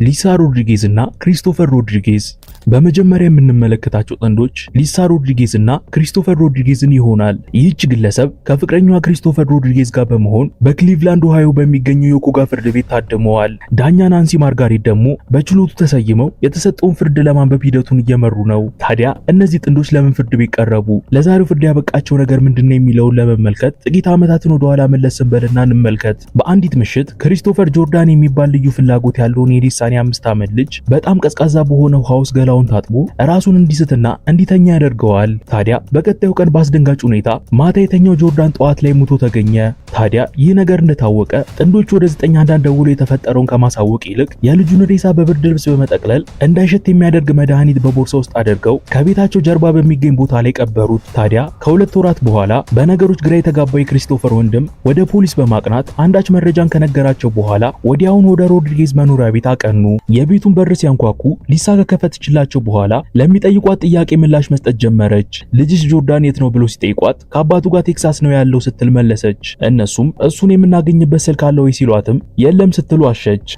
ሊሳ ሮድሪጌዝ እና ክሪስቶፈር ሮድሪጌዝ። በመጀመሪያ የምንመለከታቸው ጥንዶች ሊሳ ሮድሪጌዝ እና ክሪስቶፈር ሮድሪጌዝን ይሆናል። ይህች ግለሰብ ከፍቅረኛዋ ክሪስቶፈር ሮድሪጌዝ ጋር በመሆን በክሊቭላንድ ኦሃዮ በሚገኘው የኮጋ ፍርድ ቤት ታድመዋል። ዳኛ ናንሲ ማርጋሬት ደግሞ በችሎቱ ተሰይመው የተሰጠውን ፍርድ ለማንበብ ሂደቱን እየመሩ ነው። ታዲያ እነዚህ ጥንዶች ለምን ፍርድ ቤት ቀረቡ? ለዛሬው ፍርድ ያበቃቸው ነገር ምንድነው የሚለውን ለመመልከት ጥቂት ዓመታትን ወደ ኋላ መለስ እንበልና እንመልከት። በአንዲት ምሽት ክሪስቶፈር ጆርዳን የሚባል ልዩ ፍላጎት ያለውን የዴሳኔ 5 ዓመት ልጅ በጣም ቀዝቃዛ በሆነ ውሃ ውስጥ ገላውን ታጥቦ ራሱን እንዲስትና እንዲተኛ ያደርገዋል። ታዲያ በቀጣዩ ቀን በአስደንጋጭ ሁኔታ ማታ የተኛው ጆርዳን ጠዋት ላይ ሙቶ ተገኘ። ታዲያ ይህ ነገር እንደታወቀ ጥንዶቹ ወደ 911 ደውሎ የተፈጠረውን ከማሳወቅ ይልቅ የልጁን ሬሳ በብርድ ልብስ በመጠቅለል እንዳይሸት የሚያደርግ መድኃኒት በቦርሳ ውስጥ አድርገው ከቤታቸው ጀርባ በሚገኝ ቦታ ላይ ቀበሩት። ታዲያ ከሁለት ወራት በኋላ በነገሮች ግራ የተጋባው የክሪስቶፈር ወንድም ወደ ፖሊስ በማቅናት አንዳች መረጃን ከነገራቸው በኋላ ወዲያውኑ ወደ ሮድሪጌዝ መኖሪያ ቤት አቀኑ። የቤቱን በር ሲያንኳኩ ሊሳ ከከፈተችላቸው በኋላ ለሚጠይቋት ጥያቄ ምላሽ መስጠት ጀመረች። ልጅሽ ጆርዳን የት ነው ብሎ ሲጠይቋት ከአባቱ ጋር ቴክሳስ ነው ያለው ስትል መለሰች። እነሱም እሱን የምናገኝበት ስልክ አለ ወይ ሲሏትም የለም ስትል ዋሸች።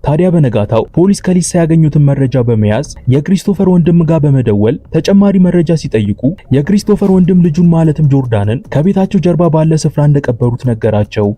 ታዲያ በነጋታው ፖሊስ ከሊሳ ያገኙትን መረጃ በመያዝ የክሪስቶፈር ወንድም ጋር በመደወል ተጨማሪ መረጃ ሲጠይቁ የክሪስቶፈር ወንድም ልጁን ማለትም ጆርዳንን ከቤታቸው ጀርባ ባለ ስፍራ እንደቀበሩት ነገራቸው።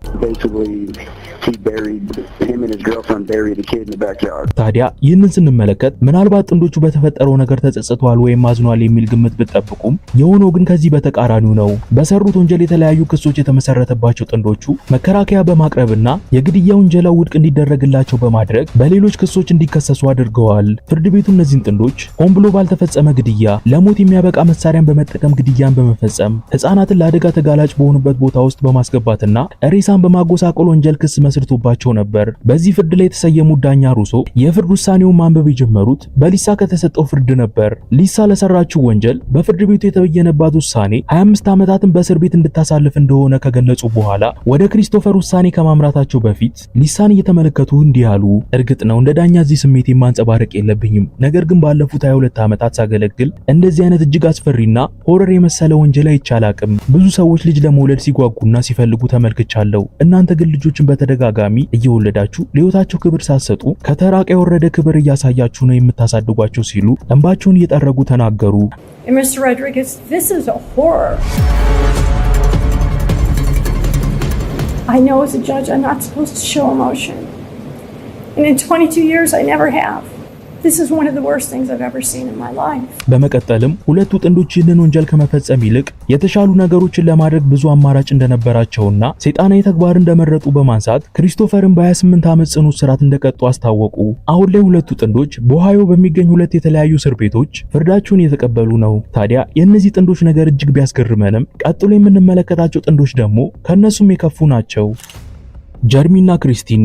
ታዲያ ይህንን ስንመለከት ምናልባት ጥንዶቹ በተፈጠረው ነገር ተጸጽተዋል ወይም አዝኗል የሚል ግምት ብትጠብቁም የሆነው ግን ከዚህ በተቃራኒው ነው። በሰሩት ወንጀል የተለያዩ ክሶች የተመሰረተባቸው ጥንዶቹ መከራከያ በማቅረብና የግድያ ወንጀላው ውድቅ እንዲደረግላቸው በማድረግ በሌሎች ክሶች እንዲከሰሱ አድርገዋል። ፍርድ ቤቱ እነዚህን ጥንዶች ሆን ብሎ ባልተፈጸመ ግድያ፣ ለሞት የሚያበቃ መሳሪያን በመጠቀም ግድያን በመፈጸም፣ ሕፃናትን ለአደጋ ተጋላጭ በሆኑበት ቦታ ውስጥ በማስገባትና ሬሳን በማጎሳቆል ወንጀል ክስ መስርቶባቸው ነበር። በዚህ ፍርድ ላይ የተሰየሙት ዳኛ ሩሶ የፍርድ ውሳኔውን ማንበብ የጀመሩት በሊሳ ከተሰጠው ፍርድ ነበር። ሊሳ ለሰራችው ወንጀል በፍርድ ቤቱ የተበየነባት ውሳኔ 25 ዓመታትን በእስር ቤት እንድታሳልፍ እንደሆነ ከገለጹ በኋላ ወደ ክሪስቶፈር ውሳኔ ከማምራታቸው በፊት ሊሳን እየተመለከቱ እንዲህ አሉ። እርግጥ ነው እንደ ዳኛ እዚህ ስሜት ማንጸባረቅ የለብኝም። ነገር ግን ባለፉት 22 ዓመታት ሳገለግል እንደዚህ አይነት እጅግ አስፈሪና ሆረር የመሰለ ወንጀል አይቻላቅም። ብዙ ሰዎች ልጅ ለመውለድ ሲጓጉና ሲፈልጉ ተመልክቻለሁ። እናንተ ግን ልጆችን በተደጋጋሚ እየወለዳችሁ ለሕይወታቸው ክብር ሳትሰጡ ከተራቀ የወረደ ክብር እያሳያችሁ ነው የምታሳድጓቸው ሲሉ እንባቸውን እየጠረጉ ተናገሩ። Mr. Rodriguez, this is a horror. I know as a judge I'm not supposed to show emotion. And in 22 years I never have. This is one of the worst things I've ever seen in my life. በመቀጠልም ሁለቱ ጥንዶች ይህንን ወንጀል ከመፈጸም ይልቅ የተሻሉ ነገሮችን ለማድረግ ብዙ አማራጭ እንደነበራቸውና ሰይጣናዊ ተግባር እንደመረጡ በማንሳት ክሪስቶፈርን በ28 ዓመት ጽኑ እስራት እንደቀጡ አስታወቁ። አሁን ላይ ሁለቱ ጥንዶች በኦሃዮ በሚገኙ ሁለት የተለያዩ እስር ቤቶች ፍርዳቸውን እየተቀበሉ ነው። ታዲያ የእነዚህ ጥንዶች ነገር እጅግ ቢያስገርመንም ቀጥሎ የምንመለከታቸው ጥንዶች ደግሞ ከነሱም የከፉ ናቸው። ጀርሚና ክሪስቲን።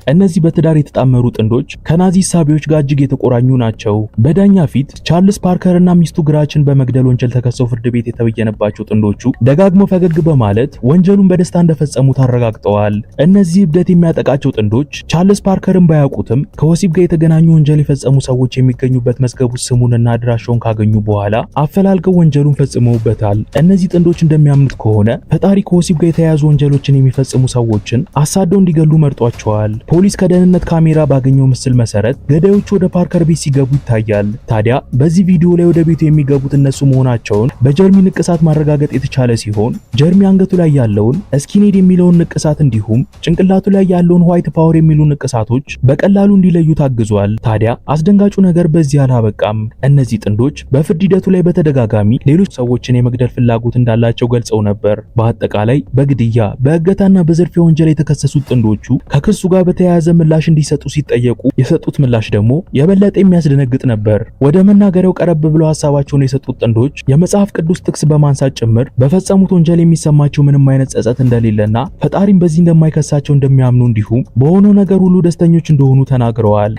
እነዚህ በትዳር የተጣመሩ ጥንዶች ከናዚ ሳቢዎች ጋር እጅግ የተቆራኙ ናቸው። በዳኛ ፊት ቻርልስ ፓርከር እና ሚስቱ ግራችን በመግደል ወንጀል ተከሰው ፍርድ ቤት የተበየነባቸው ጥንዶቹ ደጋግመው ፈገግ በማለት ወንጀሉን በደስታ እንደፈጸሙት አረጋግጠዋል። እነዚህ እብደት የሚያጠቃቸው ጥንዶች ቻርልስ ፓርከርን ባያውቁትም ከወሲብ ጋር የተገናኙ ወንጀል የፈጸሙ ሰዎች የሚገኙበት መዝገብ ውስጥ ስሙንና አድራሻውን ካገኙ በኋላ አፈላልገው ወንጀሉን ፈጽመውበታል። እነዚህ ጥንዶች እንደሚያምኑት ከሆነ ፈጣሪ ከወሲብ ጋር የተያያዙ ወንጀሎችን የሚፈጽሙ ሰዎችን አሳደው እንዲገሉ መርጧቸዋል። ፖሊስ ከደህንነት ካሜራ ባገኘው ምስል መሰረት ገዳዮቹ ወደ ፓርከር ቤት ሲገቡ ይታያል። ታዲያ በዚህ ቪዲዮ ላይ ወደ ቤቱ የሚገቡት እነሱ መሆናቸውን በጀርሚ ንቅሳት ማረጋገጥ የተቻለ ሲሆን ጀርሚ አንገቱ ላይ ያለውን ስኪንሄድ የሚለውን ንቅሳት እንዲሁም ጭንቅላቱ ላይ ያለውን ዋይት ፓወር የሚሉ ንቅሳቶች በቀላሉ እንዲለዩ ታግዟል። ታዲያ አስደንጋጩ ነገር በዚህ አላበቃም። እነዚህ ጥንዶች በፍርድ ሂደቱ ላይ በተደጋጋሚ ሌሎች ሰዎችን የመግደል ፍላጎት እንዳላቸው ገልጸው ነበር። በአጠቃላይ በግድያ በእገታና በዝርፊያ ወንጀል የተከሰሱት ጥንዶቹ ከክሱ ጋር በተያያዘ ምላሽ እንዲሰጡ ሲጠየቁ የሰጡት ምላሽ ደግሞ የበለጠ የሚያስደነግጥ ነበር። ወደ መናገሪያው ቀረብ ብለው ሐሳባቸውን የሰጡት ጥንዶች የመጽሐፍ ቅዱስ ጥቅስ በማንሳት ጭምር በፈጸሙት ወንጀል የሚሰማቸው ምንም አይነት ጸጸት እንደሌለና ፈጣሪም በዚህ እንደማይከሳቸው እንደሚያምኑ እንዲሁም በሆነው ነገር ሁሉ ደስተኞች እንደሆኑ ተናግረዋል።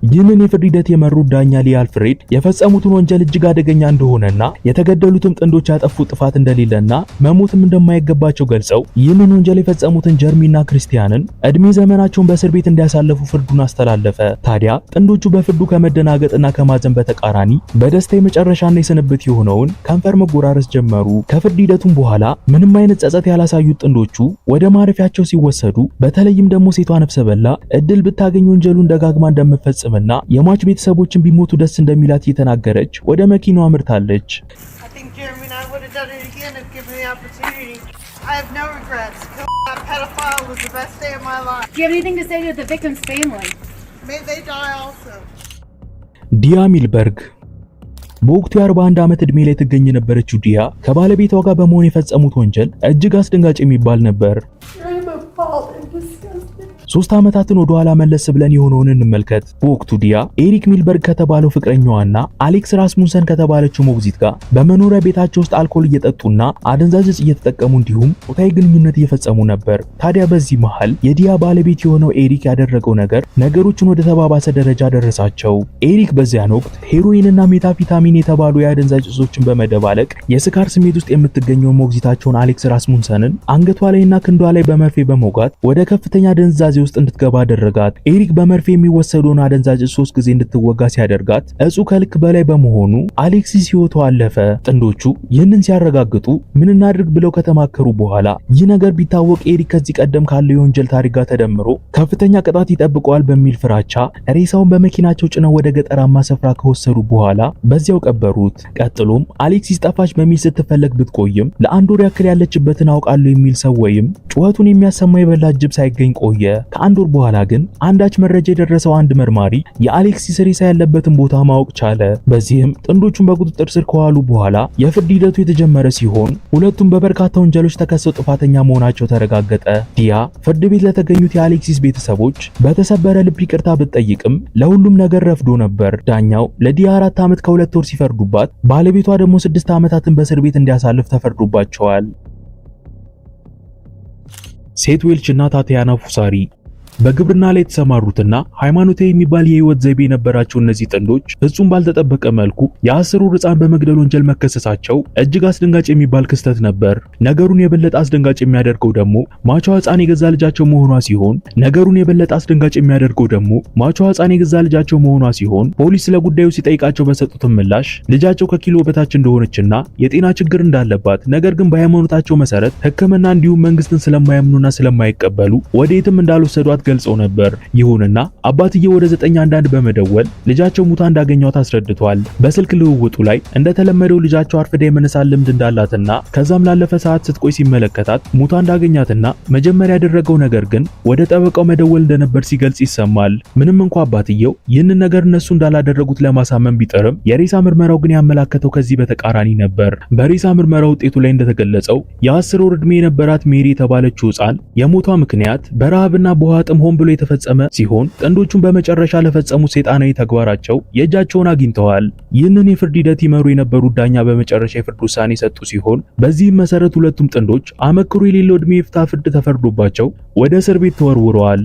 ይህንን የፍርድ ሂደት የመሩት ዳኛ ሊ አልፍሬድ የፈጸሙትን ወንጀል እጅግ አደገኛ እንደሆነና የተገደሉትም ጥንዶች ያጠፉት ጥፋት እንደሌለና መሞትም እንደማይገባቸው ገልጸው ይህንን ወንጀል የፈጸሙትን ጀርሚና ክርስቲያንን እድሜ ዘመናቸውን በእስር ቤት እንዲያሳልፉ ፍርዱን አስተላለፈ። ታዲያ ጥንዶቹ በፍርዱ ከመደናገጥና ከማዘን በተቃራኒ በደስታ የመጨረሻና የስንብት የሆነውን ከንፈር መጎራረስ ጀመሩ። ከፍርድ ሂደቱም በኋላ ምንም አይነት ጸጸት ያላሳዩት ጥንዶቹ ወደ ማረፊያቸው ሲወሰዱ፣ በተለይም ደግሞ ሴቷ ነፍሰ በላ እድል ብታገኝ ወንጀሉን ደጋግማ እንደምትፈጽምና የሟች ቤተሰቦችን ቢሞቱ ደስ እንደሚላት እየተናገረች ወደ መኪናዋ አምርታለች። I have no regrets. Killing that pedophile was the best day of my life. Do you have anything to say to the victim's family? May they die also. ዲያ ሚልበርግ በወቅቱ የ41 ዓመት ዕድሜ ላይ ትገኝ የነበረችው ዲያ ከባለቤቷ ጋር በመሆን የፈጸሙት ወንጀል እጅግ አስደንጋጭ የሚባል ነበር። 3 ዓመታትን ወደ ኋላ መለስ ብለን የሆነውን እንመልከት። በወቅቱ ዲያ ኤሪክ ሚልበርግ ከተባለው ፍቅረኛዋና አሌክስ ራስሙሰን ከተባለችው ሞግዚት ጋር በመኖሪያ ቤታቸው ውስጥ አልኮል እየጠጡና አደንዛዥ ዕፅ እየተጠቀሙ እንዲሁም ጾታዊ ግንኙነት እየፈጸሙ ነበር። ታዲያ በዚህ መሃል የዲያ ባለቤት የሆነው ኤሪክ ያደረገው ነገር ነገሮችን ወደ ተባባሰ ደረጃ ደረሳቸው። ኤሪክ በዚያን ወቅት ሄሮይንና ሜታፊታሚን የተባሉ የአደንዛዥ ዕፆችን በመደባለቅ የስካር ስሜት ውስጥ የምትገኘው ሞግዚታቸውን አሌክስ ራስሙሰንን አንገቷ ላይና ክንዷ ላይ በመርፌ በመውጋት ወደ ከፍተኛ ደንዛዜ ውስጥ እንድትገባ አደረጋት። ኤሪክ በመርፌ የሚወሰደውን አደንዛዥ 3 ጊዜ እንድትወጋ ሲያደርጋት እጹ ከልክ በላይ በመሆኑ አሌክሲስ ሕይወቷ አለፈ። ጥንዶቹ ይህንን ሲያረጋግጡ ምን እናድርግ ብለው ከተማከሩ በኋላ ይህ ነገር ቢታወቅ ኤሪክ ከዚህ ቀደም ካለው የወንጀል ታሪክ ጋር ተደምሮ ከፍተኛ ቅጣት ይጠብቀዋል በሚል ፍራቻ ሬሳውን በመኪናቸው ጭነው ወደ ገጠራማ ስፍራ ከወሰዱ በኋላ በዚያው ቀበሩት። ቀጥሎም አሌክሲስ ጠፋች በሚል ስትፈለግ ብትቆይም ለአንድ ወር ያክል ያለችበትን አውቃለሁ የሚል ሰው ወይም ጩኸቱን የሚያሰማ የበላ ጅብ ሳይገኝ ቆየ። ከአንድ ወር በኋላ ግን አንዳች መረጃ የደረሰው አንድ መርማሪ የአሌክሲስ ሬሳ ያለበትን ቦታ ማወቅ ቻለ። በዚህም ጥንዶቹን በቁጥጥር ስር ከዋሉ በኋላ የፍርድ ሂደቱ የተጀመረ ሲሆን ሁለቱም በበርካታ ወንጀሎች ተከሰው ጥፋተኛ መሆናቸው ተረጋገጠ። ዲያ ፍርድ ቤት ለተገኙት የአሌክሲስ ቤተሰቦች በተሰበረ ልብ ይቅርታ ብትጠይቅም ለሁሉም ነገር ረፍዶ ነበር። ዳኛው ለዲያ 4 ዓመት ከ2 ወር ሲፈርዱባት ባለቤቷ ደግሞ 6 ዓመታትን በእስር ቤት እንዲያሳልፍ ተፈርዶባቸዋል። ሴት ዌልች እና ታቲያና ፉሳሪ በግብርና ላይ የተሰማሩትና ሃይማኖታዊ የሚባል የህይወት ዘይቤ የነበራቸው እነዚህ ጥንዶች ፍጹም ባልተጠበቀ መልኩ የ10 ወር ሕፃን በመግደል ወንጀል መከሰሳቸው እጅግ አስደንጋጭ የሚባል ክስተት ነበር። ነገሩን የበለጠ አስደንጋጭ የሚያደርገው ደግሞ ሟቿ ሕፃን የገዛ ልጃቸው መሆኗ ሲሆን ፖሊስ ስለ ጉዳዩ ሲጠይቃቸው በሰጡት ምላሽ ልጃቸው ከኪሎ በታች እንደሆነችና የጤና ችግር እንዳለባት፣ ነገር ግን በሃይማኖታቸው መሰረት ሕክምና እንዲሁም መንግስትን ስለማያምኑና ስለማይቀበሉ ወዴትም እንዳልወሰዷት ገልጸው ነበር። ይሁንና አባትየው ወደ 911 በመደወል ልጃቸው ሙታ እንዳገኘው አስረድቷል። በስልክ ልውውጡ ላይ እንደተለመደው ልጃቸው አርፍዳ የመነሳት ልምድ እንዳላትና ከዛም ላለፈ ሰዓት ስትቆይ ሲመለከታት ሙታ እንዳገኛትና መጀመሪያ ያደረገው ነገር ግን ወደ ጠበቃው መደወል እንደነበር ሲገልጽ ይሰማል። ምንም እንኳን አባትየው ይህንን ነገር እነሱ እንዳላደረጉት ለማሳመን ቢጥርም የሬሳ ምርመራው ግን ያመላከተው ከዚህ በተቃራኒ ነበር። በሬሳ ምርመራ ውጤቱ ላይ እንደተገለጸው የ10 ወር ዕድሜ የነበራት ሜሪ የተባለችው ሕፃን የሞቷ ምክንያት በረሃብና በውሃ ጥም ሆን ብሎ የተፈጸመ ሲሆን ጥንዶቹን በመጨረሻ ለፈጸሙት ሰይጣናዊ ተግባራቸው የእጃቸውን አግኝተዋል። ይህንን የፍርድ ሂደት ይመሩ የነበሩት ዳኛ በመጨረሻ የፍርድ ውሳኔ የሰጡ ሲሆን በዚህም መሰረት ሁለቱም ጥንዶች አመክሮ የሌለው ዕድሜ የፍትሐ ፍርድ ተፈርዶባቸው ወደ እስር ቤት ተወርውረዋል።